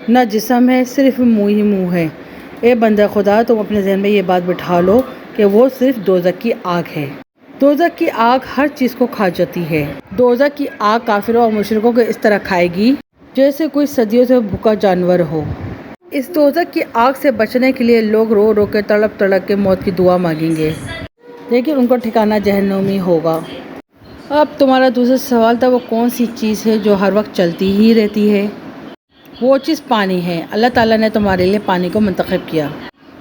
نہ جسم ہے، صرف منہ ہی منہ ہے۔ اے بندہ خدا، تم اپنے ذہن میں یہ بات بٹھا لو کہ وہ صرف دوزخ کی آگ ہے۔ دوزخ کی آگ ہر چیز کو کھا جاتی ہے۔ دوزخ کی آگ کافروں اور مشرکوں کو اس طرح کھائے گی جیسے کوئی صدیوں سے بھوکا جانور ہو۔ اس دوزخ کی آگ سے بچنے کے لیے لوگ رو رو کے تڑپ تڑپ کے موت کی دعا مانگیں گے، لیکن ان کا ٹھکانہ جہنم ہی ہوگا۔ اب تمہارا دوسرا سوال تھا وہ کون سی چیز ہے جو ہر وقت چلتی ہی رہتی ہے؟ وہ چیز پانی ہے۔ اللہ تعالیٰ نے تمہارے لیے پانی کو منتخب کیا۔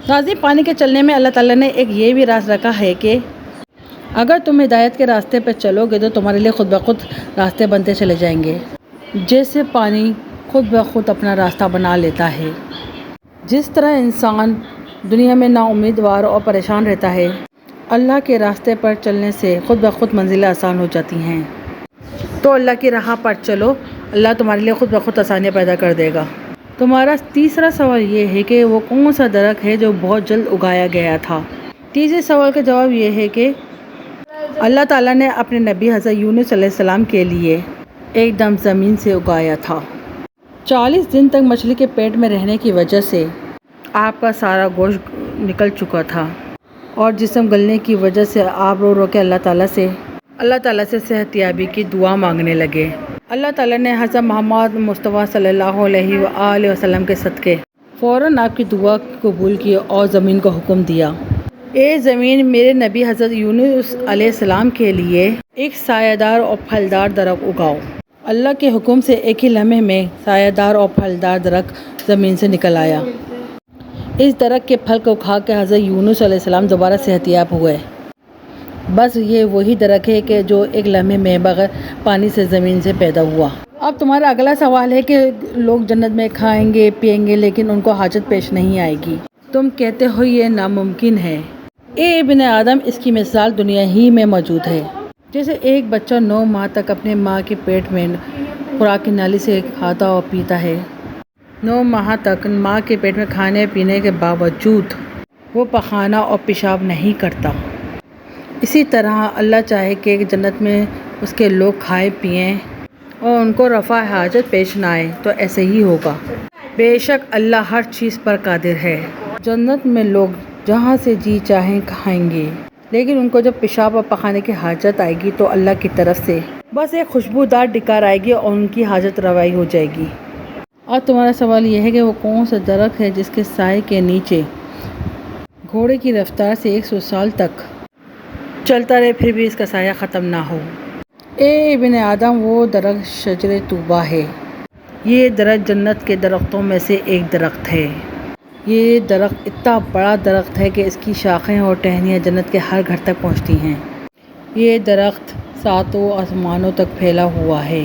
ناظرین، پانی کے چلنے میں اللہ تعالیٰ نے ایک یہ بھی راز رکھا ہے کہ اگر تم ہدایت کے راستے پہ چلو گے تو تمہارے لیے خود بخود راستے بنتے چلے جائیں گے، جیسے پانی خود بخود اپنا راستہ بنا لیتا ہے۔ جس طرح انسان دنیا میں نا امیدوار اور پریشان رہتا ہے، اللہ کے راستے پر چلنے سے خود بخود منزلیں آسان ہو جاتی ہیں۔ تو اللہ کی راہ پر چلو، اللہ تمہارے لیے خود بخود آسانیاں پیدا کر دے گا۔ تمہارا تیسرا سوال یہ ہے کہ وہ کون سا درخت ہے جو بہت جلد اگایا گیا تھا؟ تیسرے سوال کا جواب یہ ہے کہ اللہ تعالیٰ نے اپنے نبی حضرت یونس علیہ السلام کے لیے ایک دم زمین سے اگایا تھا۔ 40 دن تک مچھلی کے پیٹ میں رہنے کی وجہ سے آپ کا سارا گوشت نکل چکا تھا اور جسم گلنے کی وجہ سے آپ رو رو کے اللہ تعالیٰ سے صحت یابی کی دعا مانگنے لگے۔ اللہ تعالیٰ نے حضرت محمد مصطفیٰ صلی اللہ علیہ وآلہ وسلم کے صدقے فوراً آپ کی دعا قبول کی اور زمین کو حکم دیا، اے زمین، میرے نبی حضرت یونس علیہ السلام کے لیے ایک سایہ دار اور پھلدار درخت اگاؤ۔ اللہ کے حکم سے ایک ہی لمحے میں سایہ دار اور پھلدار درخت زمین سے نکل آیا۔ اس درخت کے پھل کو کھا کے حضرت یونس علیہ السلام دوبارہ صحت یاب ہوئے۔ بس یہ وہی درخت ہے کہ جو ایک لمحے میں بغیر پانی سے زمین سے پیدا ہوا۔ اب تمہارا اگلا سوال ہے کہ لوگ جنت میں کھائیں گے پیئیں گے لیکن ان کو حاجت پیش نہیں آئے گی۔ تم کہتے ہو یہ ناممکن ہے۔ اے ابن آدم، اس کی مثال دنیا ہی میں موجود ہے۔ جیسے ایک بچہ 9 ماہ تک اپنے ماں کے پیٹ میں خوراک کی نالی سے کھاتا اور پیتا ہے۔ 9 ماہ تک ماں کے پیٹ میں کھانے پینے کے باوجود وہ پخانہ اور پیشاب نہیں کرتا۔ اسی طرح اللہ چاہے کہ جنت میں اس کے لوگ کھائیں پیئیں اور ان کو رفع حاجت پیش نہ آئے تو ایسے ہی ہوگا۔ بے شک اللہ ہر چیز پر قادر ہے۔ جنت میں لوگ جہاں سے جی چاہیں کھائیں گے، لیکن ان کو جب پیشاب اور پخانے کی حاجت آئے گی تو اللہ کی طرف سے بس ایک خوشبودار ڈکار آئے گی اور ان کی حاجت روائی ہو جائے گی۔ اور تمہارا سوال یہ ہے کہ وہ کون سا درخت ہے جس کے سائے کے نیچے گھوڑے کی رفتار سے 100 سال تک چلتا رہے پھر بھی اس کا سایہ ختم نہ ہو؟ اے ابن آدم، وہ درخت شجر طوبہ ہے۔ یہ درخت جنت کے درختوں میں سے ایک درخت ہے۔ یہ درخت اتنا بڑا درخت ہے کہ اس کی شاخیں اور ٹہنیاں جنت کے ہر گھر تک پہنچتی ہیں۔ یہ درخت 7 آسمانوں تک پھیلا ہوا ہے۔